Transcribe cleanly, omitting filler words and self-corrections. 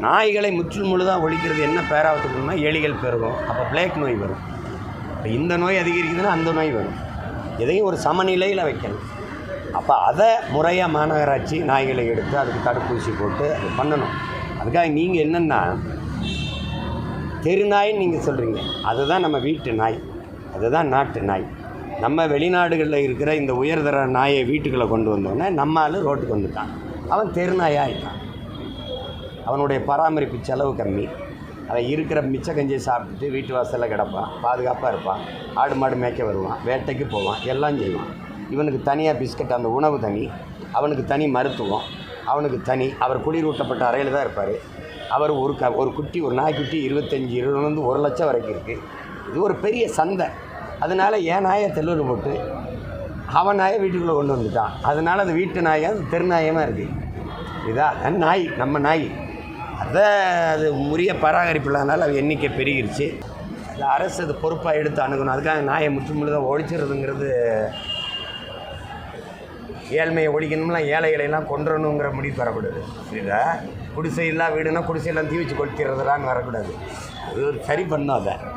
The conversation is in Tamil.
நாய்களை முழுதாக ஒழிக்கிறது என்ன பேராபத்துக்குன்னா எலிகள் பெருகும், அப்போ பிளேக் நோய் வரும். இப்போ இந்த நோய் அதிகரிக்குதுன்னா அந்த நோய் வரும். எதையும் ஒரு சமநிலையில் வைக்கணும். அப்போ அதை முறையாக மாநகராட்சி நாய்களை எடுத்து அதுக்கு தடுப்பூசி போட்டு அது பண்ணணும். அதுக்காக நீங்கள் என்னென்னா தெரு நாயின்னு நீங்கள் சொல்கிறீங்க, அதுதான் நம்ம வீட்டு நாய், அதுதான் நாட்டு நாய். நம்ம வெளிநாடுகளில் இருக்கிற இந்த உயர்தர நாயை வீட்டுக்குள்ளே கொண்டு வந்தோடனே நம்ம ஆள் ரோட்டுக்கு வந்துட்டான், அவன் தெரு நாயாக ஆகிட்டான். அவனுடைய பராமரிப்பு செலவு கம்மி, அவன் இருக்கிற மிச்ச கஞ்சியை சாப்பிட்டுட்டு வீட்டு வாசலில் கிடப்பான், பாதுகாப்பாக இருப்பான், ஆடு மாடு மேய்க்க வருவான், வேட்டைக்கு போவான், எல்லாம் செய்வான். இவனுக்கு தனியாக பிஸ்கட், அந்த உணவு தனி, அவனுக்கு தனி மருத்துவம், அவனுக்கு தனி. அவர் குளிரூட்டப்பட்ட அறையில் தான் இருப்பார். அவர் ஒரு குட்டி, ஒரு நாய்க்குட்டி 25-20 1 லட்சம் வரைக்கும் இருக்குது. இது ஒரு பெரிய சந்தை. அதனால் என் நாயை தெருவில் போட்டு அவன் நாயை வீட்டுக்குள்ளே கொண்டு வந்துட்டான். அதனால் அது வீட்டு நாயாக அது தெரு நாயமாக இருக்குது. இதான் நாய், நம்ம நாய். அது உரிய பராமரிப்பு இல்லாதனால அது எண்ணிக்கை பெருகிருச்சு. அது அரசு அது பொறுப்பாக எடுத்து அணுகணும். அதுக்காக நாயை முழுதாக ஒழிச்சிடுறதுங்கிறது, ஏழ்மையை ஒழிக்கணும்லாம் ஏழைகளையெல்லாம் கொன்றணுங்கிற முடிவு வரக்கூடாது. புரியுதா? குடிசை இல்லா வீடுனா குடிசையெல்லாம் தீ வச்சு கொளுத்திடுறதுலான்னு வரக்கூடாது. அது ஒரு சரி பண்ணும் அதை.